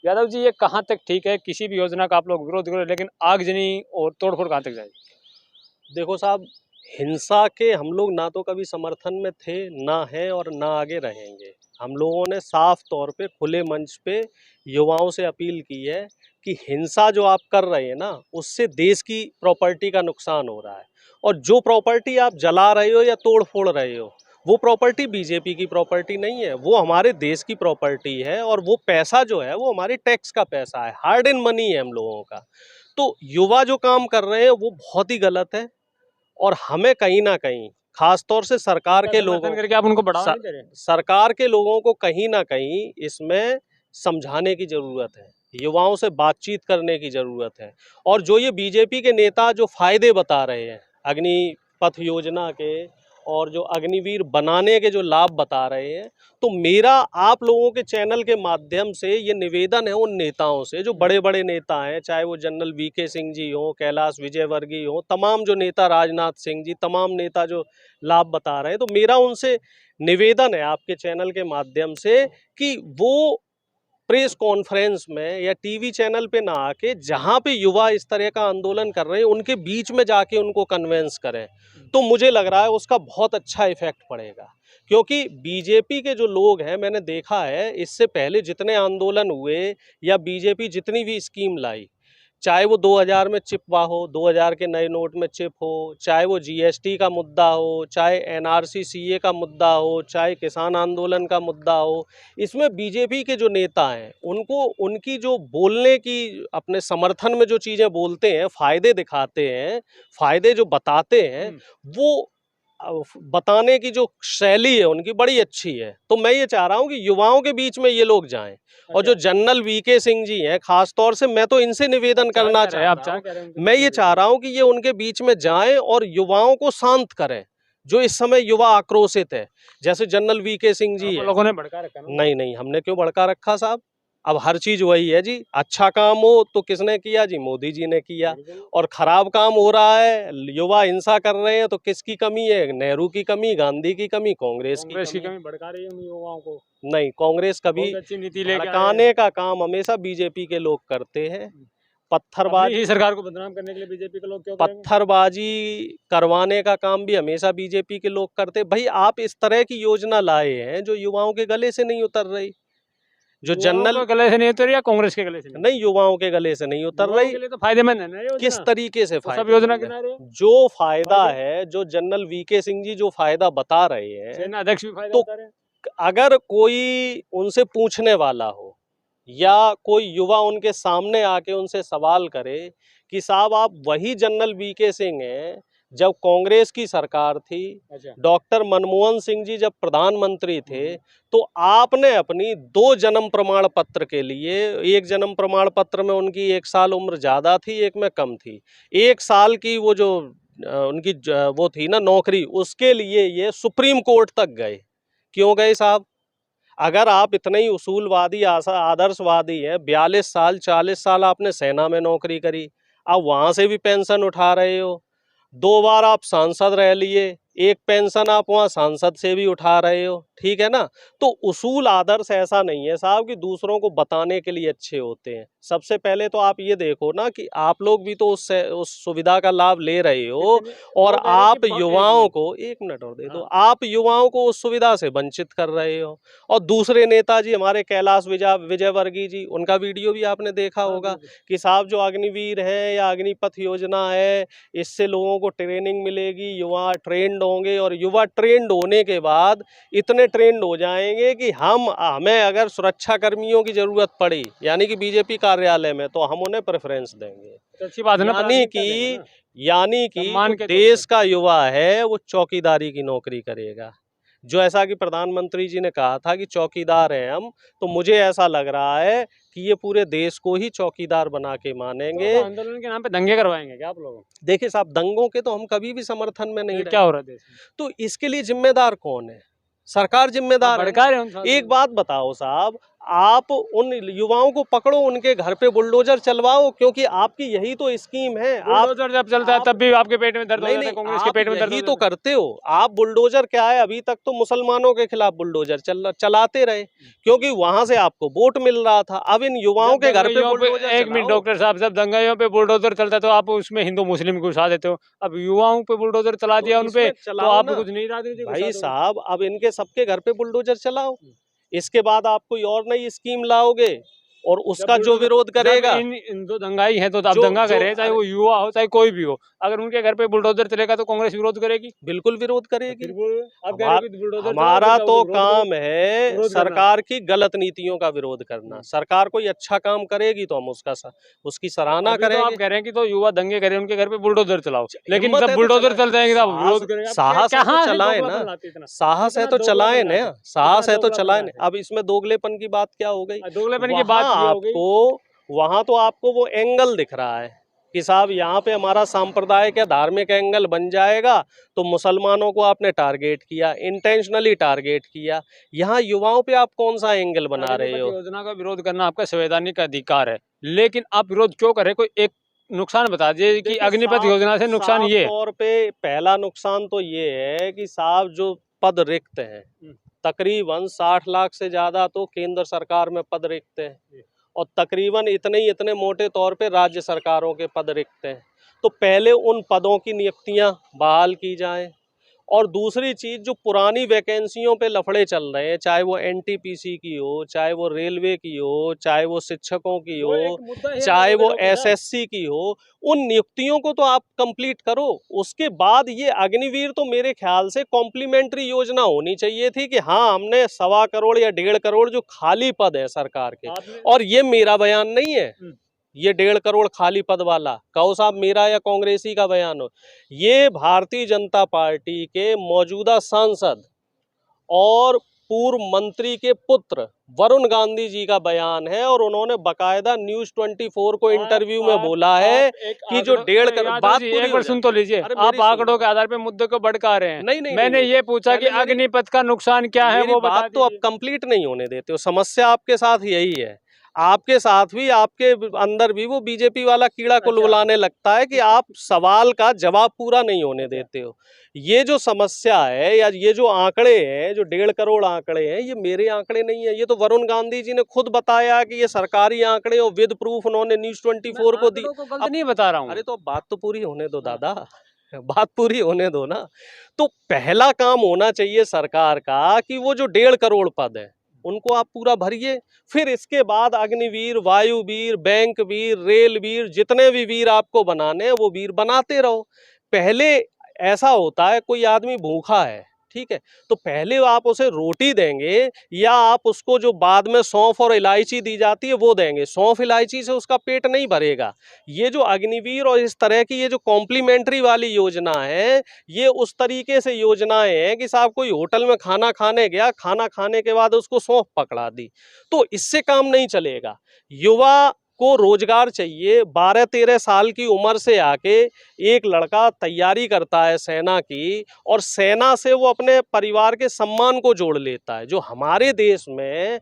यादव जी, ये कहाँ तक ठीक है? किसी भी योजना का आप लोग विरोध करो, लेकिन आगजनी और तोड़फोड़ कहाँ तक जाएगी? देखो साहब, हिंसा के हम लोग ना तो कभी समर्थन में थे, ना हैं और ना आगे रहेंगे। हम लोगों ने साफ तौर पे खुले मंच पे युवाओं से अपील की है कि हिंसा जो आप कर रहे हैं ना, उससे देश की प्रॉपर्टी का नुकसान हो रहा है। और जो प्रॉपर्टी आप जला रहे हो या तोड़ फोड़ रहे हो, वो प्रॉपर्टी बीजेपी की प्रॉपर्टी नहीं है, वो हमारे देश की प्रॉपर्टी है। और वो पैसा जो है वो हमारे टैक्स का पैसा है, हार्ड इन मनी है हम लोगों का। तो युवा जो काम कर रहे हैं वो बहुत ही गलत है। और हमें कहीं ना कहीं, खास तौर से सरकार के लोगों करके आप उनको बढ़ावा नहीं दे रहे? सरकार के लोगों को कहीं ना कहीं इसमें समझाने की जरूरत है, युवाओं से बातचीत करने की जरूरत है। और जो ये बीजेपी के नेता जो फायदे बता रहे हैं अग्निपथ योजना के, और जो अग्निवीर बनाने के जो लाभ बता रहे हैं, तो मेरा आप लोगों के चैनल के माध्यम से ये निवेदन है उन नेताओं से, जो बड़े बड़े नेता हैं, चाहे वो जनरल वीके सिंह जी हो, कैलाश विजयवर्गीय हो, तमाम जो नेता, राजनाथ सिंह जी, तमाम नेता जो लाभ बता रहे हैं, तो मेरा उनसे निवेदन है आपके चैनल के माध्यम से कि वो प्रेस कॉन्फ्रेंस में या टीवी चैनल पे ना आके, जहाँ पे युवा इस तरह का आंदोलन कर रहे हैं उनके बीच में जाके उनको कन्वेंस करें, तो मुझे लग रहा है उसका बहुत अच्छा इफेक्ट पड़ेगा। क्योंकि बीजेपी के जो लोग हैं, मैंने देखा है इससे पहले जितने आंदोलन हुए या बीजेपी जितनी भी स्कीम लाई, चाहे वो 2000 में चिपवा हो, 2000 के नए नोट में चिप हो, चाहे वो जीएसटी का मुद्दा हो, चाहे एनआरसी सीए का मुद्दा हो, चाहे किसान आंदोलन का मुद्दा हो, इसमें बीजेपी के जो नेता हैं उनको उनकी जो बोलने की, अपने समर्थन में जो चीज़ें बोलते हैं, फायदे दिखाते हैं, फायदे जो बताते हैं, वो बताने की जो शैली है उनकी बड़ी अच्छी है। तो मैं ये चाह रहा हूँ कि युवाओं के बीच में ये लोग जाएं। और जो जनरल वीके सिंह जी हैं, खास तौर से मैं तो इनसे निवेदन करना चाह रहा हूँ, मैं ये चाह रहा हूँ कि ये उनके बीच में जाएं और युवाओं को शांत करें, जो इस समय युवा आक्रोशित है। जैसे जनरल वीके सिंह जी है। लोगों ने भड़का रखा ना? नहीं नहीं, हमने क्यों भड़का रखा साहब? अब हर चीज वही है जी, अच्छा काम हो तो किसने किया जी? मोदी जी ने किया। और खराब काम हो रहा है, युवा हिंसा कर रहे हैं, तो किसकी कमी है? नेहरू की कमी, गांधी की कमी, कांग्रेस की कमी। भड़का रही है युवाओं को। नहीं, कांग्रेस कभी अच्छी नीति लेके भड़काने का काम हमेशा बीजेपी के लोग करते हैं। पत्थरबाजी, सरकार को बदनाम करने के लिए बीजेपी के लोग क्यों करेंगे? पत्थरबाजी करवाने का काम भी हमेशा बीजेपी के लोग करते। भाई, आप इस तरह की योजना लाए हैं जो युवाओं के गले से नहीं उतर रही, जो जनरल गले से नहीं उतर रही या कांग्रेस के गले से नहीं, युवाओं के गले से नहीं उतर रही। के लिए तो फायदेमंद है ना योजना। किस तरीके से फायदा? सब योजना किनारे जो फायदा है, जो जनरल वीके सिंह जी जो फायदा बता रहे हैं, सेना अध्यक्ष भी फायदा तो बता रहे हैं। अगर कोई उनसे पूछने वाला हो या कोई युवा उनके सामने आके उनसे सवाल करे कि साहब, आप वही जनरल वीके सिंह हैं जब कांग्रेस की सरकार थी, डॉक्टर मनमोहन सिंह जी जब प्रधानमंत्री थे, तो आपने अपनी 2 जन्म प्रमाण पत्र के लिए, एक जन्म प्रमाण पत्र में उनकी 1 साल उम्र ज़्यादा थी, एक में कम थी, 1 साल की वो जो उनकी वो थी ना नौकरी, उसके लिए ये सुप्रीम कोर्ट तक गए। क्यों गए साहब? अगर आप इतने ही उसूलवादी, आदर्शवादी हैं, 42 साल 40 साल आपने सेना में नौकरी करी, अब वहां से भी पेंशन उठा रहे हो, 2 बार आप सांसद रह लिए, एक पेंशन आप वहाँ सांसद से भी उठा रहे हो, ठीक है ना? तो उसूल आदर्श ऐसा नहीं है साहब कि दूसरों को बताने के लिए अच्छे होते हैं। सबसे पहले तो आप ये देखो ना कि आप लोग भी तो उस सुविधा का लाभ ले रहे हो, और आप युवाओं को, 1 मिनट और दे दो, आप युवाओं को उस सुविधा से वंचित कर रहे हो। और दूसरे नेताजी हमारे कैलाश विजयवर्गीय जी, उनका वीडियो भी आपने देखा होगा कि साहब जो अग्निवीर है या अग्निपथ योजना है, इससे लोगों को ट्रेनिंग मिलेगी, युवा ट्रेंड होंगे, और युवा ट्रेंड होने के बाद इतने ट्रेंड हो जाएंगे कि हमें अगर सुरक्षा कर्मियों की जरूरत पड़ी, यानी कि बीजेपी कार्यालय में, तो हम उन्हें प्रेफरेंस देंगे। तो अच्छी बात है ना, यानी कि देश का युवा है वो चौकीदारी की नौकरी करेगा। जो ऐसा कि प्रधानमंत्री जी ने कहा था कि चौकीदार हैं हम, तो मुझे ऐसा लग रहा है कि ये पूरे देश को ही चौकीदार बना के मानेंगे। तो आंदोलन के नाम पे दंगे करवाएंगे क्या आप लोग? देखिए साहब, दंगों के तो हम कभी भी समर्थन में नहीं रहे। क्या हो रहा है देश में? तो इसके लिए जिम्मेदार कौन है? सरकार जिम्मेदार है। एक बात बताओ साहब, आप उन युवाओं को पकड़ो, उनके घर पे बुलडोजर चलवाओ, क्योंकि आपकी यही तो स्कीम है। आप बुलडोजर जब चलता है तब भी आपके पेट में दर्द हो नहीं जाता है, नहीं, कांग्रेस के आप पेट में दर्द यही हो तो जाता है। करते हो। आप बुलडोजर क्या है, अभी तक तो मुसलमानों के खिलाफ बुलडोजर चलाते रहे, क्योंकि वहां से आपको वोट मिल रहा था। अब इन युवाओं जब के घर पे दंगाइयों बुलडोजर एक मिनट चलाओ। डॉक्टर साहब, जब दंगाइयों पे बुलडोजर चलता है तो आप उसमें हिंदू मुस्लिम घुसा देते हो। अब युवाओं पे बुलडोजर चला तो दिया उन पे, इसमें तो चलाओ आप भी ना कुछ नहीं राजनीति घुसा भाई दोगे। साहब, अब इनके सबके घर पे बुलडोजर चलाओ, इसके बाद आप कोई और नई स्कीम लाओगे और जब उसका जो विरोध जब करेगा, इन जो दंगाई हैं तो आप जो दंगा जो कर रहे हैं, चाहे अरे वो युवा हो चाहे कोई भी हो, अगर उनके घर पे बुलडोजर चलेगा तो कांग्रेस विरोध करेगी। बिल्कुल विरोध तो करेगी। फिर वो आप कह रहे हमार हो कि बुलडोजर चलाओ, फिर हमारा जाओगे तो विरोध करो। काम है विरोध करना। सरकार की गलत नीतियों का विरोध करना। सरकार कोई अच्छा काम करेगी तो हम उसकी सराहना अभी तो आप करेंगे। कह रहे हैं कि तो युवा दंगे करें उनके घर पे बुलडोजर चलाओ, लेकिन हिम्मत जब है तो बुलडोजर चलाएं, चल जाएंगे तो आप साहस विरोध करेंगे। आप साहस है तो कहाँ से चलाएं ना, दोगलापन लाते इतना? साहस है इतना तो चलाएं दोगलापन ना, लाते, साहस इतना है तो दोगलापन चलाएं। लाते। अब इसमें दोगलेपन की बात क्या हो गई? दोगलेपन की वहां बात ये हो गई। आपको वहां तो आपको वो एंगल दिख रहा है कि साहब यहाँ पे हमारा सांप्रदायिक या धार्मिक एंगल बन जाएगा, तो मुसलमानों को आपने टारगेट किया, इंटेंशनली टारगेट किया। यहाँ युवाओं पे आप कौन सा एंगल बना रहे अग्निपथ हो? योजना का विरोध करना आपका संवैधानिक अधिकार है, लेकिन आप विरोध क्यों करें? कोई एक नुकसान बता दीजिए कि देखिए, अग्निपथ योजना से नुकसान साफ ये है। तौर पे पहला नुकसान तो ये है कि साहब जो पद रिक्त हैं, तकरीबन 60 लाख से ज्यादा तो केंद्र सरकार में पद रिक्त हैं, और तकरीबन इतने मोटे तौर पे राज्य सरकारों के पद रिक्त हैं। तो पहले उन पदों की नियुक्तियां बहाल की जाएं, और दूसरी चीज, जो पुरानी वैकेंसियों पे लफड़े चल रहे हैं, चाहे वो एनटीपीसी की हो, चाहे वो रेलवे की हो, चाहे वो शिक्षकों की वो हो, एक मुद्दा है चाहे वो डॉक्टर साहब। एसएससी की हो, उन नियुक्तियों को तो आप कंप्लीट करो। उसके बाद ये अग्निवीर तो मेरे ख्याल से कॉम्प्लीमेंट्री योजना होनी चाहिए थी कि हाँ, हमने 1.25 करोड़ या 1.5 करोड़ जो खाली पद है सरकार के, आपने और ये मेरा बयान नहीं है, ये 1.5 करोड़ खाली पद वाला कहो साहब मेरा या कांग्रेसी का बयान हो, ये भारतीय जनता पार्टी के मौजूदा सांसद और पूर्व मंत्री के पुत्र वरुण गांधी जी का बयान है, और उन्होंने बकायदा न्यूज 24 को इंटरव्यू में बोला है कि जो 1.5 करोड़, बात पूरी एक बार सुन तो लीजिए। अरे आप आंकड़ों के आधार पे मुद्दे को भड़का रहे हैं। नहीं नहीं मैंने नहीं, ये पूछा कि पहले अग्निपथ का नुकसान क्या है, मेरी वो बता बात तो अब दीजिए। कंप्लीट नहीं होने देते हो। समस्या आपके साथ यही है, आपके साथ भी, आपके अंदर भी वो बीजेपी वाला कीड़ा कुलबुलाने लगता है कि आप सवाल का जवाब पूरा नहीं होने देते हो। ये जो समस्या है या ये जो आंकड़े हैं, जो 1.5 करोड़ आंकड़े हैं, ये मेरे आंकड़े नहीं है, ये तो वरुण गांधी जी ने खुद बताया कि ये सरकारी आंकड़े, और विद प्रूफ उन्होंने न्यूज 24 को दी। गलत नहीं बता रहा हूँ। अरे तो बात तो पूरी होने दो दादा, बात पूरी होने दो ना। तो पहला काम होना चाहिए सरकार का कि वो जो 1.5 करोड़ पद है उनको आप पूरा भरिए। फिर इसके बाद अग्निवीर, वायुवीर, बैंक वीर, रेल वीर, जितने भी वीर आपको बनाने हैं वो वीर बनाते रहो। पहले ऐसा होता है, कोई आदमी भूखा है, ठीक है, तो पहले आप उसे रोटी देंगे, या आप उसको जो बाद में सौंफ और इलायची दी जाती है वो देंगे। सौंफ इलायची से उसका पेट नहीं भरेगा। ये जो अग्निवीर और इस तरह की ये जो कॉम्प्लीमेंट्री वाली योजना है, ये उस तरीके से योजनाएं हैं कि साहब कोई होटल में खाना खाने गया, खाना खाने के बाद उसको सौंफ पकड़ा दी, तो इससे काम नहीं चलेगा। युवा को रोजगार चाहिए। 12-13 साल की उम्र से आके एक लड़का तैयारी करता है सेना की, और सेना से वो अपने परिवार के सम्मान को जोड़ लेता है। जो हमारे देश में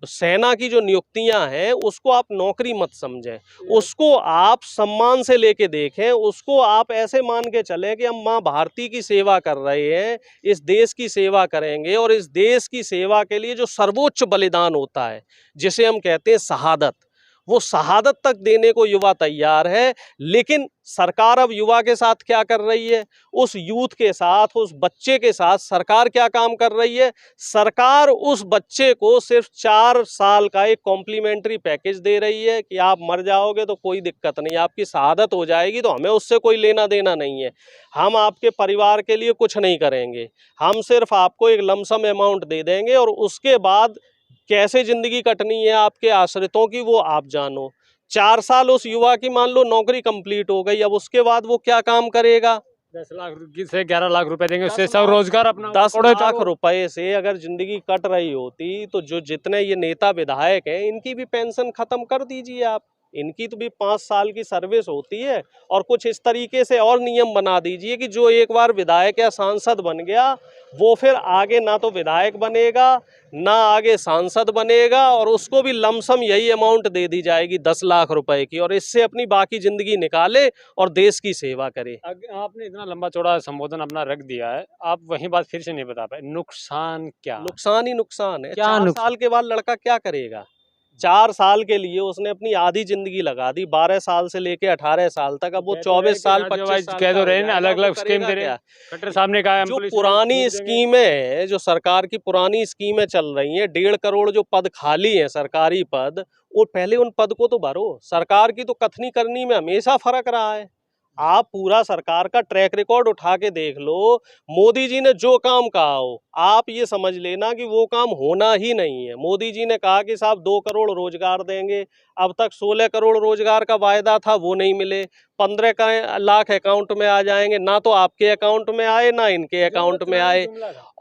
सेना की जो नियुक्तियां हैं, उसको आप नौकरी मत समझें, उसको आप सम्मान से लेके देखें, उसको आप ऐसे मान के चलें कि हम माँ भारती की सेवा कर रहे हैं, इस देश की सेवा करेंगे, और इस देश की सेवा के लिए जो सर्वोच्च बलिदान होता है, जिसे हम कहते हैं शहादत, वो शहादत तक देने को युवा तैयार है। लेकिन सरकार अब युवा के साथ क्या कर रही है, उस यूथ के साथ, उस बच्चे के साथ सरकार क्या काम कर रही है? सरकार उस बच्चे को सिर्फ 4 साल का एक कॉम्प्लीमेंट्री पैकेज दे रही है कि आप मर जाओगे तो कोई दिक्कत नहीं, आपकी शहादत हो जाएगी तो हमें उससे कोई लेना देना नहीं है, हम आपके परिवार के लिए कुछ नहीं करेंगे, हम सिर्फ आपको एक लमसम अमाउंट दे देंगे, और उसके बाद कैसे जिंदगी कटनी है आपके आश्रितों की वो आप जानो। 4 साल उस युवा की मान लो नौकरी कंप्लीट हो गई, अब उसके बाद वो क्या काम करेगा? 10 लाख से 11 लाख रुपए देंगे, उससे 10 सब रोजगार अपना 10 लाख रुपए से अगर जिंदगी कट रही होती, तो जो जितने ये नेता विधायक हैं, इनकी भी पेंशन खत्म कर दीजिए आप। इनकी तो भी 5 साल की सर्विस होती है। और कुछ इस तरीके से और नियम बना दीजिए कि जो एक बार विधायक या सांसद बन गया वो फिर आगे ना तो विधायक बनेगा ना आगे सांसद बनेगा, और उसको भी लमसम यही अमाउंट दे दी जाएगी 10 लाख रुपए की, और इससे अपनी बाकी जिंदगी निकाले और देश की सेवा करे। आपने इतना लंबा चौड़ा संबोधन अपना रख दिया है, आप वही बात फिर से नहीं बता पाए, नुकसान क्या? नुकसान ही नुकसान है। क्या 4 नुकसान? साल के बाद लड़का क्या करेगा? 4 साल के लिए उसने अपनी आधी जिंदगी लगा दी, 12 साल से लेके 18 साल तक। अब वो 24 साल 25 साल कह का तो हो रहे हैं जाएगा, अलग वो अलग स्कीम करेगा दे रहे क्या? हैं। खट्टर साहब ने कहा जो पुलिस में पुरानी छूट देंगे। स्कीमें हैं, जो सरकार की पुरानी स्कीमें चल रही हैं, 1.5 करोड़ जो पद खाली हैं सरकारी पद, वो पहले उन पद को तो भरो। सरकार की तो कथनी करनी में हमेशा फर्क रहा है। आप पूरा सरकार का ट्रैक रिकॉर्ड उठा के देख लो, मोदी जी ने जो काम कहा हो, आप ये समझ लेना कि वो काम होना ही नहीं है। मोदी जी ने कहा कि साहब 2 करोड़ रोजगार देंगे, अब तक 16 करोड़ रोजगार का वायदा था वो नहीं मिले। 15 लाख अकाउंट में आ जाएंगे, ना तो आपके अकाउंट में आए ना इनके अकाउंट में आए।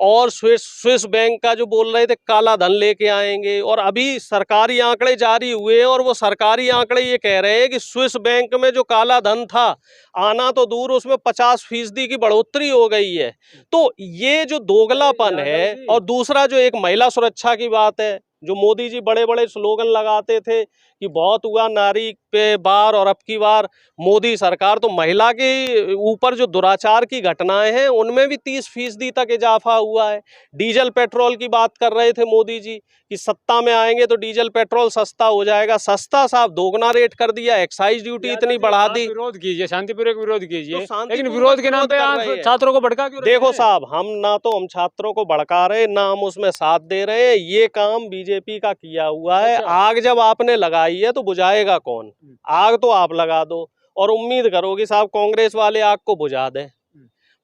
और स्विस बैंक का जो बोल रहे थे काला धन लेके आएंगे, और अभी सरकारी आंकड़े जारी हुए हैं और वो सरकारी आंकड़े ये कह रहे हैं कि स्विस बैंक में जो काला धन था आना तो दूर, उसमें 50% की बढ़ोतरी हो गई है। तो ये जो दोगलापन है, और दूसरा जो एक महिला सुरक्षा की बात है, जो मोदी जी बड़े बड़े स्लोगन लगाते थे कि बहुत हुआ नारी पे बार, और अब की बार मोदी सरकार, तो महिला के ऊपर जो दुराचार की घटनाएं हैं उनमें भी 30% तक इजाफा हुआ है। डीजल पेट्रोल की बात कर रहे थे मोदी जी कि सत्ता में आएंगे तो डीजल पेट्रोल सस्ता हो जाएगा। सस्ता साहब दोगुना रेट कर दिया, एक्साइज ड्यूटी इतनी बढ़ा दी। विरोध कीजिए, शांतिपूर्वक विरोध कीजिए, तो लेकिन विरोध के नाम पे आप छात्रों को भड़का क्यों रहे हैं? देखो साहब, हम छात्रों को भड़का रहे, ना हम उसमें साथ दे रहे हैं। ये काम बीजेपी का किया हुआ है। आग जब आपने लगाई है तो बुझाएगा कौन? आग तो आप लगा दो और उम्मीद करो कि साहब कांग्रेस वाले आग को बुझा दें।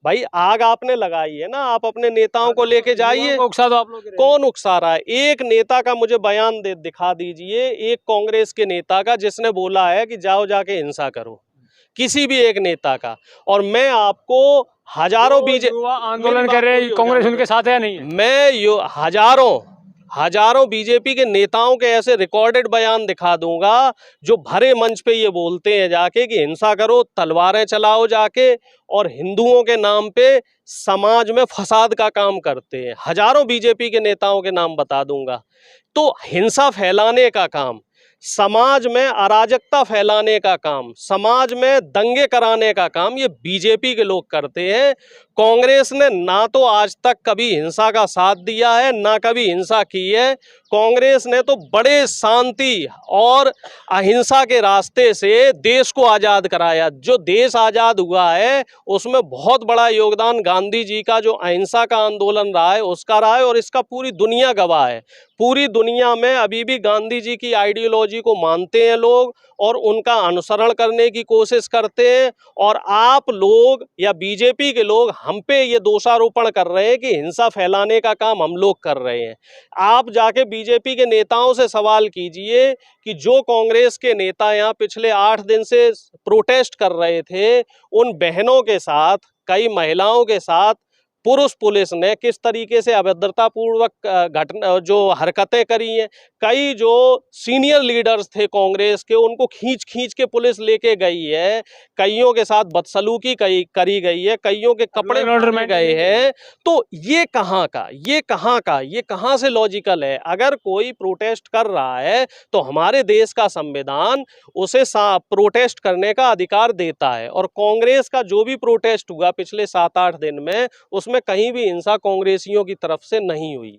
भाई आग आपने लगाई है ना, आप अपने नेताओं को लेके जाइए। कौन उकसा रहा है? एक नेता का मुझे बयान दिखा दीजिए, एक कांग्रेस के नेता का जिसने बोला है कि जाओ जाके हिंसा करो, किसी भी एक नेता का। और मैं आपको हजारों बीजेपी आंदोलन कर रहे हैं, कांग्रेस उनके साथ है नहीं है? मैं हजारों बीजेपी के नेताओं के ऐसे रिकॉर्डेड बयान दिखा दूंगा जो भरे मंच पे ये बोलते हैं जाके कि हिंसा करो, तलवारें चलाओ जाके, और हिंदुओं के नाम पे समाज में फसाद का काम करते हैं। हजारों बीजेपी के नेताओं के नाम बता दूंगा। तो हिंसा फैलाने का काम, समाज में अराजकता फैलाने का काम, समाज में दंगे कराने का काम ये बीजेपी के लोग करते हैं। कांग्रेस ने ना तो आज तक कभी हिंसा का साथ दिया है, ना कभी हिंसा की है। कांग्रेस ने तो बड़े शांति और अहिंसा के रास्ते से देश को आज़ाद कराया। जो देश आज़ाद हुआ है उसमें बहुत बड़ा योगदान गांधी जी का, जो अहिंसा का आंदोलन रहा है उसका रहा है, और इसका पूरी दुनिया गवाह है। पूरी दुनिया में अभी भी गांधी जी की आइडियोलॉजी को मानते हैं लोग और उनका अनुसरण करने की कोशिश करते हैं। और आप लोग या बीजेपी के लोग हम पे ये दोषारोपण कर रहे हैं कि हिंसा फैलाने का काम हम लोग कर रहे हैं। आप जाके बीजेपी के नेताओं से सवाल कीजिए कि जो कांग्रेस के नेता यहाँ पिछले 8 दिन से प्रोटेस्ट कर रहे थे, उन बहनों के साथ, कई महिलाओं के साथ पुरुष पुलिस ने किस तरीके से अभद्रतापूर्वक घटना जो हरकतें करी हैं। कई जो सीनियर लीडर्स थे कांग्रेस के, उनको खींच खींच के पुलिस लेके गई है, कईयों के साथ बदसलूकी करी गई है, कईयों के कपड़े फाड़े गए हैं। तो ये कहाँ का, ये कहाँ से लॉजिकल है? अगर कोई प्रोटेस्ट कर रहा है तो हमारे देश का संविधान उसे प्रोटेस्ट करने का अधिकार देता है, और कांग्रेस का जो भी प्रोटेस्ट हुआ पिछले 7-8 दिन में, उसमें कहीं भी हिंसा कांग्रेसियों की तरफ से नहीं हुई।